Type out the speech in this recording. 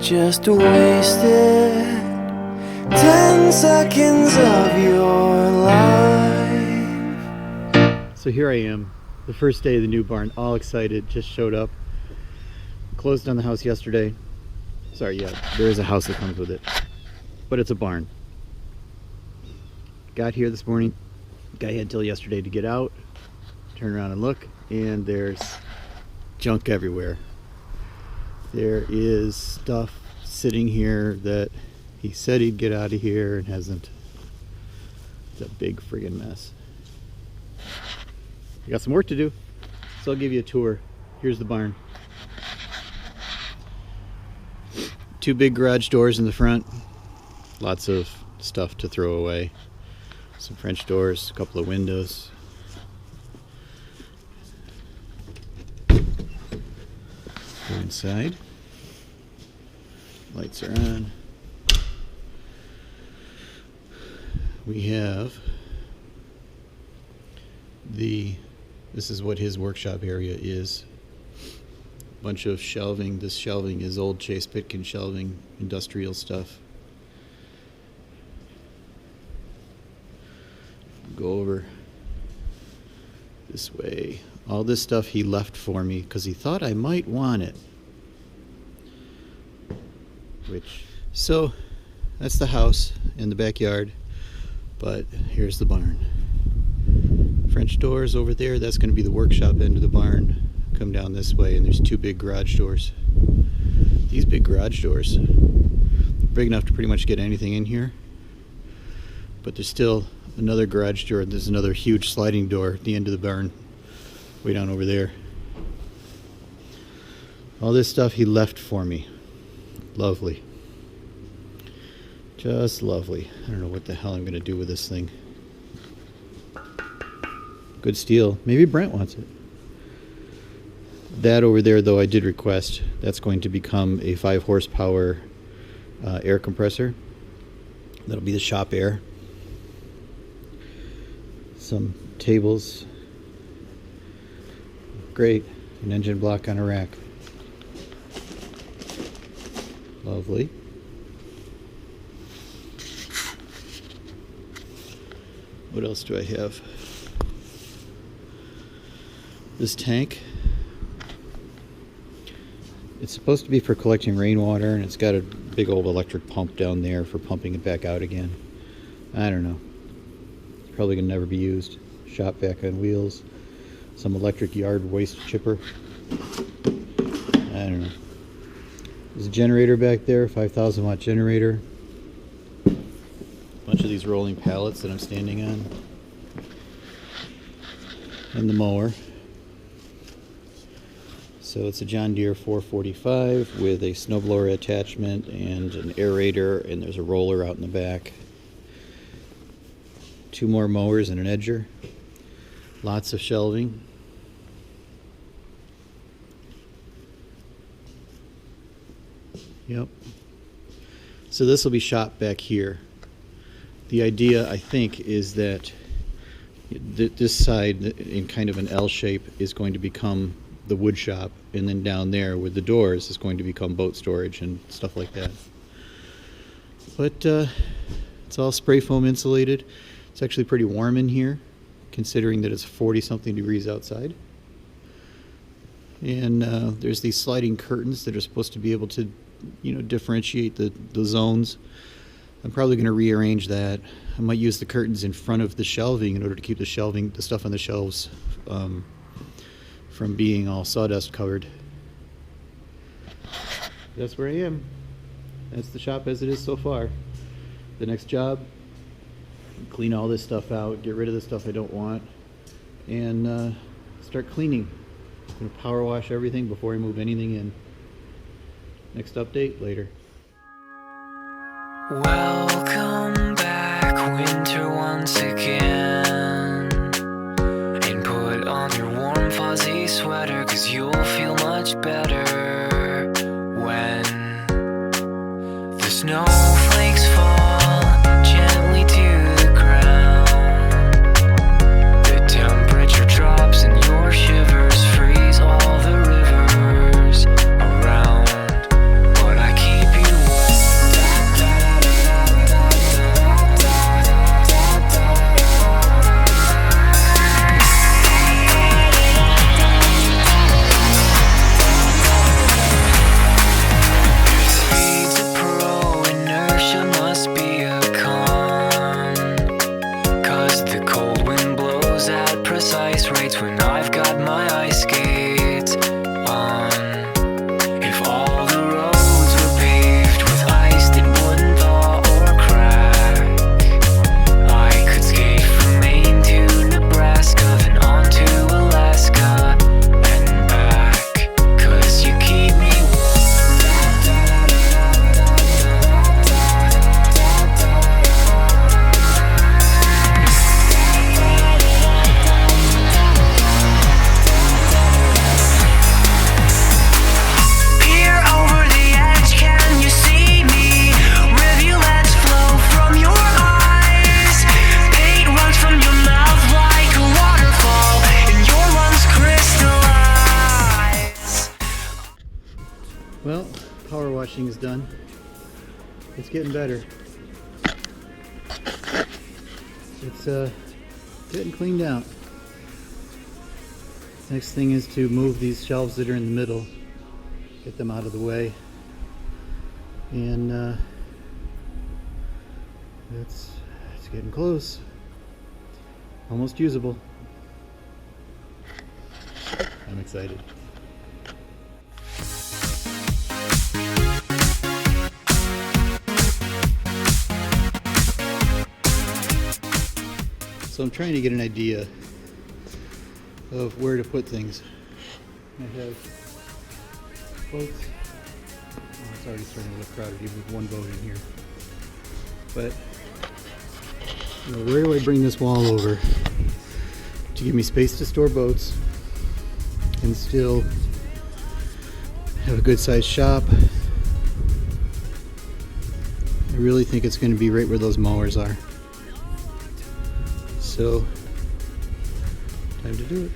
just wasted 10 seconds of your life. So here I am, the first day of the new barn, all excited, just showed up. Closed on the house yesterday. Sorry, yeah, there is a house that comes with it, but it's a barn. Got here this morning, guy had till yesterday to get out, turn around and look, and there's junk everywhere. There is stuff sitting here that he said he'd get out of here and hasn't. It's a big friggin' mess. I got some work to do, so I'll give you a tour. Here's the barn. 2 big garage doors in the front. Lots of stuff to throw away. Some French doors, a couple of windows. Go inside. Lights are on. We have this is what his workshop area is. Bunch of shelving. This shelving is old Chase Pitkin shelving, industrial stuff. Go over this way. All this stuff he left for me because he thought I might want it. So that's the house in the backyard, but here's the barn. French doors over there, that's going to be the workshop end of the barn. Come down this way and there's 2 big garage doors. These big garage doors are big enough to pretty much get anything in here, but there's still another garage door. There's another huge sliding door at the end of the barn way down over there. All this stuff he left for me. Lovely, just lovely. I don't know what the hell I'm gonna do with this thing. Good steel. Maybe Brent wants it. That over there, though, I did request. That's going to become a 5 horsepower air compressor. That'll be the shop air. Some tables. Great. An engine block on a rack. Lovely. What else do I have? This tank. It's supposed to be for collecting rainwater, and it's got a big old electric pump down there for pumping it back out again. I don't know. It's probably gonna never be used. Shop vac on wheels. Some electric yard waste chipper. I don't know. There's a generator back there, 5,000 watt generator. Bunch of these rolling pallets that I'm standing on. And the mower. So it's a John Deere 445 with a snowblower attachment and an aerator, and there's a roller out in the back. 2 more mowers and an edger. Lots of shelving. Yep. So this will be shop back here. The idea, I think, is that this side in kind of an L shape is going to become the wood shop, and then down there with the doors is going to become boat storage and stuff like that. But it's all spray foam insulated. It's actually pretty warm in here, considering that it's 40-something degrees outside. And there's these sliding curtains that are supposed to be able to, differentiate the zones. I'm probably going to rearrange that. I might use the curtains in front of the shelving in order to keep the stuff on the shelves from being all sawdust covered. That's where I am. That's the shop as it is so far. The next job, clean all this stuff out, get rid of the stuff I don't want, and start cleaning. I'm going to power wash everything before I move anything in. Next update later. Welcome back, winter, once again. And put on your warm fuzzy sweater, 'cause you'll feel much better when the snowflakes fall gently to the ground. The temperature drops and your shivers freeze all the rivers around. But I keep Well, power washing is done. It's getting better. It's getting cleaned out. Next thing is to move these shelves that are in the middle, get them out of the way, and it's getting close. Almost usable. I'm excited. So I'm trying to get an idea of where to put things. I have boats. Oh, it's already starting to look crowded even with one boat in here. But you know, where do I bring this wall over to give me space to store boats and still have a good sized shop? I really think it's going to be right where those mowers are. So, time to do it.